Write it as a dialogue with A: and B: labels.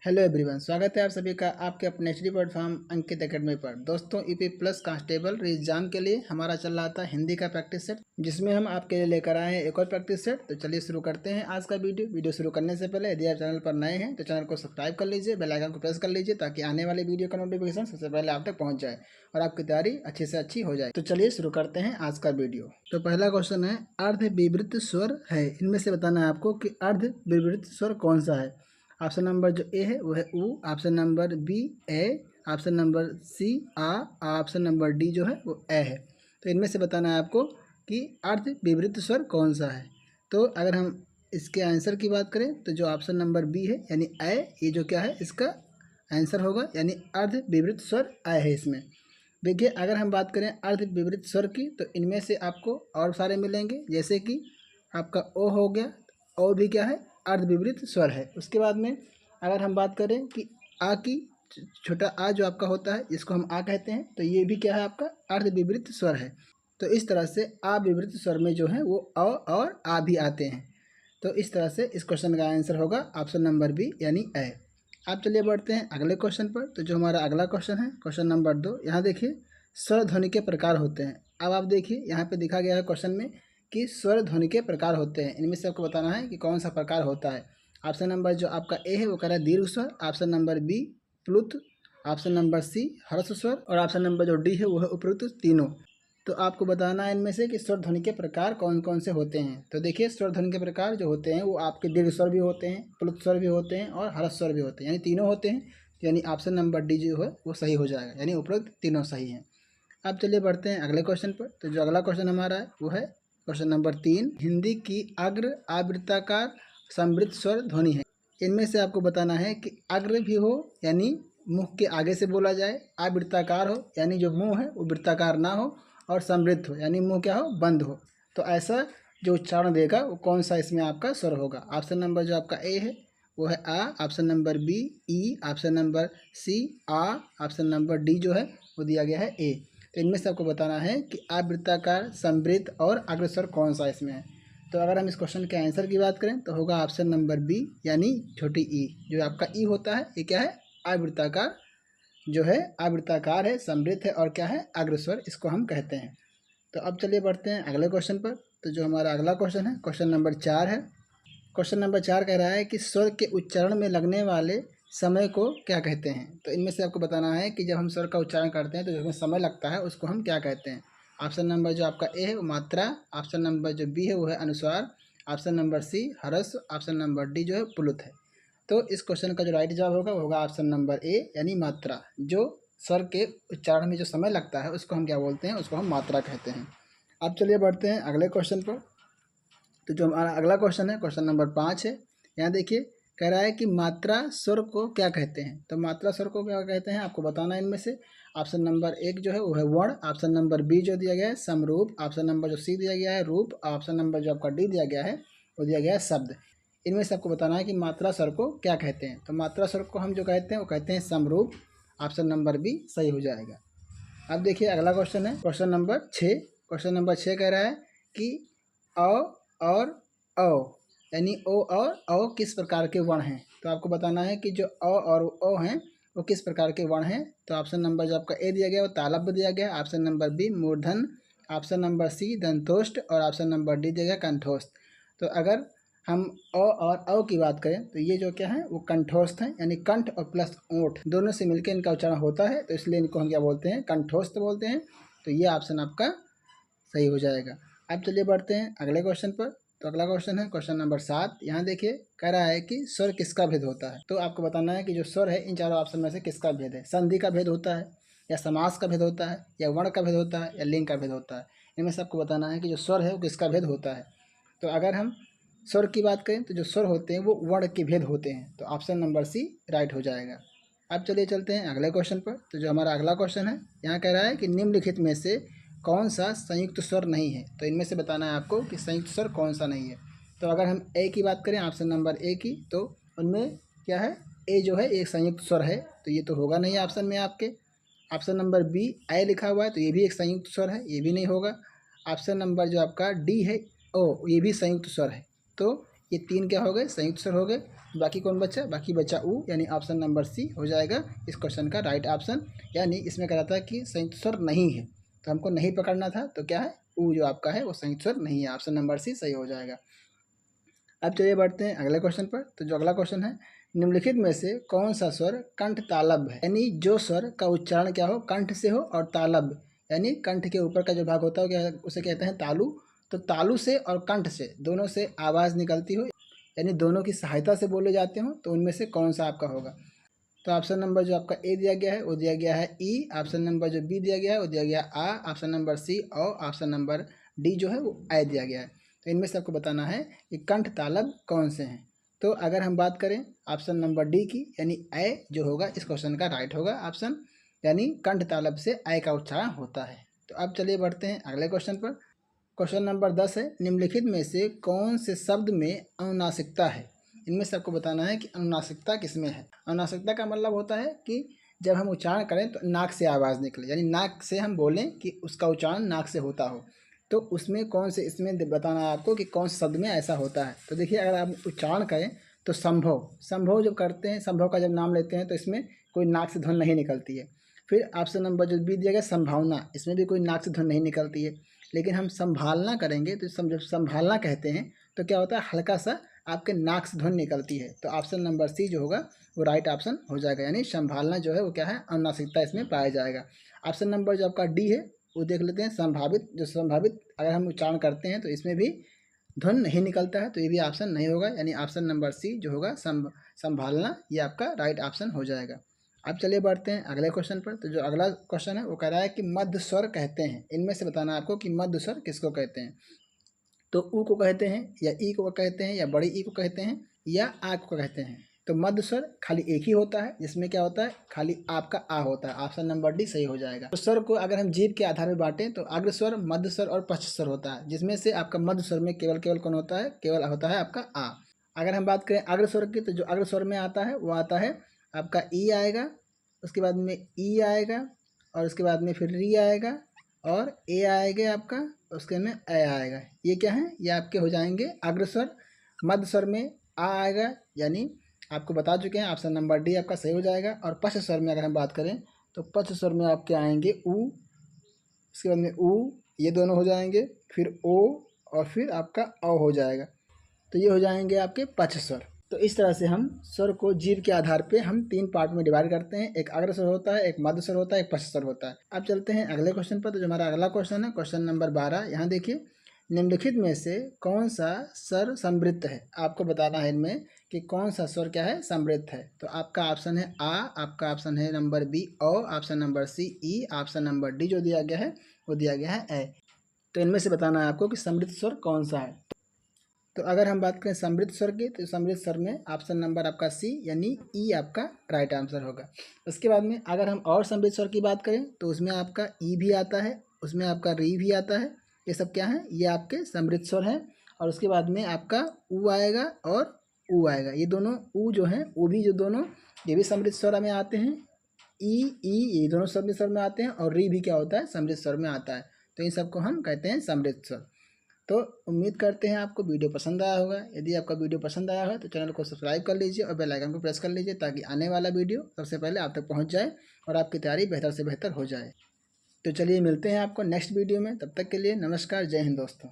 A: Hello everyone, स्वागत है आप सभी का आपके अपने एचडी प्लेटफॉर्म अंकित एकेडमी पर। दोस्तों, यूपी प्लस कांस्टेबल एग्जाम के लिए हमारा चल रहा था हिंदी का प्रैक्टिस सेट, जिसमें हम आपके लिए लेकर आए हैं एक और प्रैक्टिस सेट। तो चलिए शुरू करते हैं आज का वीडियो शुरू करने से पहले यदि आप चैनल पर नए हैं तो चैनल को सब्सक्राइब कर लीजिए, बेल आइकन को प्रेस कर लीजिए ताकि आने वाले वीडियो का नोटिफिकेशन सबसे पहले आप तक पहुँच जाए और आपकी तैयारी अच्छी से अच्छी हो जाए। तो चलिए शुरू करते हैं आज का वीडियो। तो पहला क्वेश्चन है, अर्ध विवृत स्वर है, इनमें से बताना है आपको कि अर्ध विवृत स्वर कौन सा है। ऑप्शन नंबर जो ए है वो है ऊ, ऑप्शन नंबर बी ए, ऑप्शन नंबर सी आ, ऑप्शन नंबर डी जो है वो ए है। तो इनमें से बताना है आपको कि अर्ध विवृत स्वर कौन सा है। तो अगर हम इसके आंसर की बात करें तो जो ऑप्शन नंबर बी है यानी ए, ये जो क्या है इसका आंसर होगा, यानी अर्ध विवृत स्वर ए है इसमें। देखिए, अगर हम बात करें अर्ध विवृत स्वर की तो इनमें से आपको और सारे मिलेंगे, जैसे कि आपका ओ हो गया, ओ भी क्या है अर्ध विवृत स्वर है। उसके बाद में अगर हम बात करें कि आ की, छोटा आ जो आपका होता है जिसको हम आ कहते हैं, तो ये भी क्या है आपका अर्ध विवृत स्वर है। तो इस तरह से आ विवृत स्वर में जो है वो अ और आ भी आते हैं। तो इस तरह से इस क्वेश्चन का आंसर होगा ऑप्शन नंबर बी यानी ए। आप चलिए बढ़ते हैं अगले क्वेश्चन पर। तो जो हमारा अगला क्वेश्चन है क्वेश्चन नंबर 2, यहाँ देखिए स्वर ध्वनि के प्रकार होते हैं। अब आप देखिए यहाँ पे दिखा गया है क्वेश्चन में कि स्वर ध्वनि के प्रकार होते हैं। इनमें से आपको बताना है कि कौन सा प्रकार होता है। ऑप्शन नंबर जो आपका ए है वो कह रहा है दीर्घ स्वर, ऑप्शन नंबर बी प्लुत, ऑप्शन नंबर सी ह्रस्व स्वर और ऑप्शन नंबर जो डी है वो है उपयुक्त तीनों। तो आपको बताना है इनमें से कि स्वर ध्वनि के प्रकार कौन कौन से होते हैं। तो देखिए, स्वर ध्वनि के प्रकार जो होते हैं वो आपके दीर्घ स्वर भी होते हैं, प्लुत स्वर भी होते हैं और ह्रस्व स्वर भी होते हैं, यानी तीनों होते हैं। यानी ऑप्शन नंबर डी जो है वो सही हो जाएगा, यानी उपरोक्त तीनों सही हैं। अब चलिए बढ़ते हैं अगले क्वेश्चन पर। तो जो अगला क्वेश्चन हमारा है वो है क्वेश्चन नंबर 3, हिंदी की अग्र आवृत्ताकार समृद्ध स्वर ध्वनि है। इनमें से आपको बताना है कि अग्र भी हो यानी मुख के आगे से बोला जाए, आवृत्ताकार हो यानी जो मुंह है वो वृत्ताकार ना हो, और समृद्ध हो यानी मुंह क्या हो बंद हो। तो ऐसा जो उच्चारण देगा वो कौन सा इसमें आपका स्वर होगा। ऑप्शन नंबर जो आपका ए है वो है आ, ऑप्शन नंबर बी ई, ऑप्शन नंबर सी आ, ऑप्शन नंबर डी जो है वो दिया गया है ए। तो इनमें से आपको बताना है कि आवृत्ताकार, समृद्ध और अग्रस्वर कौन सा इसमें है। तो अगर हम इस क्वेश्चन के आंसर की बात करें तो होगा ऑप्शन नंबर बी यानी छोटी ई। जो आपका ई होता है ये क्या है आवृत्ताकार, जो है आवृत्ताकार है, समृद्ध है और क्या है अग्रस्वर, इसको हम कहते हैं। तो अब चलिए बढ़ते हैं अगले क्वेश्चन पर। तो जो हमारा अगला क्वेश्चन है क्वेश्चन नंबर 4 है। क्वेश्चन नंबर 4 कह रहा है कि स्वर के उच्चारण में लगने वाले समय को क्या कहते हैं। तो इनमें से आपको बताना है कि जब हम स्वर का उच्चारण करते हैं तो जिसमें समय लगता है उसको हम क्या कहते हैं। ऑप्शन नंबर जो आपका ए है वो मात्रा, ऑप्शन नंबर जो बी है वो है अनुस्वार, ऑप्शन नंबर सी ह्रस्व, ऑप्शन नंबर डी जो है प्लुत है। तो इस क्वेश्चन का जो राइट जवाब होगा वो होगा ऑप्शन नंबर ए यानी मात्रा। जो स्वर के उच्चारण में जो समय लगता है उसको हम क्या बोलते हैं, उसको हम मात्रा कहते हैं। अब चलिए बढ़ते हैं अगले क्वेश्चन पर। तो जो हमारा अगला क्वेश्चन है क्वेश्चन नंबर 5 है। यहाँ देखिए कह रहा है कि मात्रा स्वर को क्या कहते हैं। तो मात्रा स्वर को क्या कहते हैं आपको बताना है। इनमें से ऑप्शन नंबर 1 जो है वो है वर्ण, ऑप्शन नंबर बी जो दिया गया है समरूप, ऑप्शन नंबर जो सी दिया गया है रूप, ऑप्शन नंबर जो आपका डी दिया गया है वो दिया गया है शब्द। इनमें से आपको बताना है कि मात्रा स्वर को क्या कहते हैं। तो मात्रा स्वर को हम जो कहते हैं वो कहते हैं समरूप, ऑप्शन नंबर बी सही हो जाएगा। अब देखिए अगला क्वेश्चन है क्वेश्चन नंबर 6। क्वेश्चन नंबर 6 कह रहा है कि अ और औ यानी ओ और औ किस प्रकार के वर्ण हैं। तो आपको बताना है कि जो अ और ओ हैं वो किस प्रकार के वर्ण हैं। तो ऑप्शन नंबर जो आपका ए दिया गया वो तालव्य दिया गया, ऑप्शन नंबर बी मूर्धन, ऑप्शन नंबर सी दंतोष्ठ और ऑप्शन नंबर डी दिया गया कंठोष्ठ। तो अगर हम अ और औ की बात करें तो ये जो क्या है वो कंठोस्थ हैं, यानी कंठ और प्लस ओंठ दोनों से मिलकर इनका उच्चारण होता है, तो इसलिए इनको हम क्या बोलते हैं कंठोस्थ बोलते हैं। तो ये ऑप्शन आपका सही हो जाएगा। अब चलिए बढ़ते हैं अगले क्वेश्चन पर। तो अगला क्वेश्चन है क्वेश्चन नंबर 7। यहाँ देखिए कह रहा है कि स्वर किसका भेद होता है। तो आपको बताना है कि जो स्वर है इन चारों ऑप्शन में से किसका भेद है। संधि का भेद होता है, या समास का भेद होता है, या वर्ण का भेद होता है, या लिंग का भेद होता है। इनमें से आपको बताना है कि जो स्वर है वो किसका भेद होता है। तो अगर हम स्वर की बात करें तो जो स्वर होते हैं वो वर्ण के भेद होते हैं, तो ऑप्शन नंबर सी राइट हो जाएगा। अब चलिए चलते हैं अगले क्वेश्चन पर। तो जो हमारा अगला क्वेश्चन है यहाँ कह रहा है कि निम्नलिखित में से कौन सा संयुक्त स्वर नहीं है। तो इनमें से बताना है आपको कि संयुक्त स्वर कौन सा नहीं है। तो अगर हम ए की बात करें ऑप्शन नंबर ए की, तो उनमें क्या है ए जो है एक संयुक्त स्वर है, तो ये तो होगा नहीं ऑप्शन में आपके। ऑप्शन नंबर बी ए लिखा हुआ है तो ये भी एक संयुक्त स्वर है, ये भी नहीं होगा। ऑप्शन नंबर जो आपका डी है ओ, ये भी संयुक्त स्वर है। तो ये तीन क्या हो गए संयुक्त स्वर हो गए, बाकी कौन बचा? बाकी बचा ऊ, यानी ऑप्शन नंबर सी हो जाएगा इस क्वेश्चन का राइट ऑप्शन। यानी इसमें कह रहा था कि संयुक्त स्वर नहीं है, तो हमको नहीं पकड़ना था, तो क्या है? ऊ जो आपका है वो संयुक्त स्वर नहीं है, ऑप्शन नंबर सी सही हो जाएगा। अब चलिए बढ़ते हैं अगले क्वेश्चन पर। तो जो अगला क्वेश्चन है, निम्नलिखित में से कौन सा स्वर कंठ तालब है? यानी जो स्वर का उच्चारण क्या हो? कंठ से हो, और तालब यानी कंठ के ऊपर का जो भाग होता है क्या उसे कहते हैं तालु। तो तालु से और कंठ से दोनों से आवाज़ निकलती हो, यानी दोनों की सहायता से बोले जाते हो, तो उनमें से कौन सा आपका होगा? तो ऑप्शन नंबर जो आपका ए दिया गया है वो दिया गया है ई, ऑप्शन नंबर जो बी दिया गया है वो दिया गया आ, ऑप्शन नंबर सी और ऑप्शन नंबर डी जो है वो आई दिया गया है। तो इनमें से आपको बताना है कि कंठ तालब कौन से हैं। तो अगर हम बात करें ऑप्शन नंबर डी की, यानी ए जो होगा इस क्वेश्चन का राइट होगा ऑप्शन, यानी कंठ तालब से ए का उच्चारण होता है। तो अब चलिए बढ़ते हैं अगले क्वेश्चन पर। क्वेश्चन नंबर 10 है, निम्नलिखित में से कौन से शब्द में अनुनासिकता है? इनमें से आपको बताना है कि अनुनासिकता किसमें है। अनुनासिकता का मतलब होता है कि जब हम उच्चारण करें तो नाक से आवाज़ निकले, यानी नाक से हम बोलें कि उसका उच्चारण नाक से होता हो, तो उसमें कौन से, इसमें बताना है आपको कि कौन से शब्द में ऐसा होता है। तो देखिए, अगर आप उच्चारण करें तो संभव, संभव जब करते हैं, संभव का जब नाम लेते हैं तो इसमें कोई नाक से ध्वनि नहीं निकलती है। फिर ऑप्शन नंबर जो बी दिया गया संभावना, इसमें भी कोई नाक से ध्वनि नहीं निकलती है। लेकिन हम संभालना करेंगे तो जब संभालना कहते हैं तो क्या होता है? हल्का सा आपके नाक से ध्वनि निकलती है। तो ऑप्शन नंबर सी जो होगा वो राइट ऑप्शन हो जाएगा, यानी संभालना जो है वो क्या है? अनुनासिकता इसमें पाया जाएगा। ऑप्शन नंबर जो आपका डी है वो देख लेते हैं, संभावित। जो संभावित अगर हम उच्चारण करते हैं तो इसमें भी ध्वनि नहीं निकलता है, तो ये भी ऑप्शन नहीं होगा, यानी ऑप्शन नंबर सी जो होगा संभालना, ये आपका राइट ऑप्शन हो जाएगा। अब चलिए बढ़ते हैं अगले क्वेश्चन पर। तो जो अगला क्वेश्चन है वो कह रहा है कि मध्य स्वर कहते हैं, इनमें से बताना है आपको कि मध्य स्वर किसको कहते हैं। तो ऊ को कहते हैं, या ई को कहते हैं, या बड़ी ई को कहते हैं, या आ को कहते हैं। तो मध्य स्वर खाली एक ही होता है, जिसमें क्या होता है? खाली आपका आ होता है, ऑप्शन नंबर डी सही हो जाएगा। तो स्वर को अगर हम जीभ के आधार में बांटें तो अग्र स्वर, मध्य स्वर और पश्च स्वर होता है, जिसमें से आपका मध्य स्वर में केवल कौन होता है? केवल होता है आपका आ। अगर हम बात करें अग्र स्वर की, तो जो अग्र स्वर में आता है वो आता है आपका ई आएगा, उसके बाद में ई आएगा, और उसके बाद में फिर री आएगा, और ए आएगा आपका, उसके में ए आएगा। ये क्या है? ये आपके हो जाएंगे अग्र स्वर। मध्य स्वर में आ आएगा, यानी आपको बता चुके हैं, ऑप्शन नंबर डी आपका सही हो जाएगा। और पश्च स्वर में अगर हम बात करें तो पश्च स्वर में आपके आएंगे ऊ, उसके बाद में ऊ, ये दोनों हो जाएंगे, फिर ओ, और फिर आपका औ हो जाएगा। तो ये हो जाएंगे आपके पश्च स्वर। तो इस तरह से हम स्वर को जीभ के आधार पे हम 3 पार्ट में डिवाइड करते हैं, एक अग्र स्वर होता है, एक मध्य स्वर होता है, एक पश्च स्वर होता है। अब चलते हैं अगले क्वेश्चन पर। तो जो हमारा अगला क्वेश्चन है क्वेश्चन नंबर 12, यहाँ देखिए, निम्नलिखित में से कौन सा स्वर समृद्ध है? आपको बताना है इनमें कि कौन सा स्वर क्या है? समृद्ध है। तो आपका ऑप्शन है आ, आपका ऑप्शन है नंबर बी ओ, ऑप्शन नंबर सी ई, ऑप्शन नंबर डी जो दिया गया है वो दिया गया है ए। तो इनमें से बताना है आपको कि समृद्ध स्वर कौन सा है। तो अगर हम बात करें समृद्ध स्वर की, तो समृद्ध स्वर में ऑप्शन नंबर आपका सी, यानी ई आपका राइट आंसर होगा। उसके बाद में अगर हम और समृद्ध स्वर की बात करें तो उसमें आपका ई भी आता है, उसमें आपका री भी आता है। ये सब क्या है? ये आपके समृद्ध स्वर हैं। और उसके बाद में आपका ऊ आएगा और ऊ आएगा, ये दोनों ऊ जो हैं, ऊ भी जो दोनों, ये भी समृद्ध स्वर में आते हैं। ई ई ये दोनों समृद्ध स्वर में आते हैं, और री भी क्या होता है? समृद्ध स्वर में आता है। तो इन सबको हम कहते हैं समृद्ध स्वर। तो उम्मीद करते हैं आपको वीडियो पसंद आया होगा। यदि आपका वीडियो पसंद आया है तो चैनल को सब्सक्राइब कर लीजिए और बेल आइकन को प्रेस कर लीजिए, ताकि आने वाला वीडियो सबसे पहले आप तक पहुंच जाए और आपकी तैयारी बेहतर से बेहतर हो जाए। तो चलिए मिलते हैं आपको नेक्स्ट वीडियो में, तब तक के लिए नमस्कार, जय हिंद दोस्तों।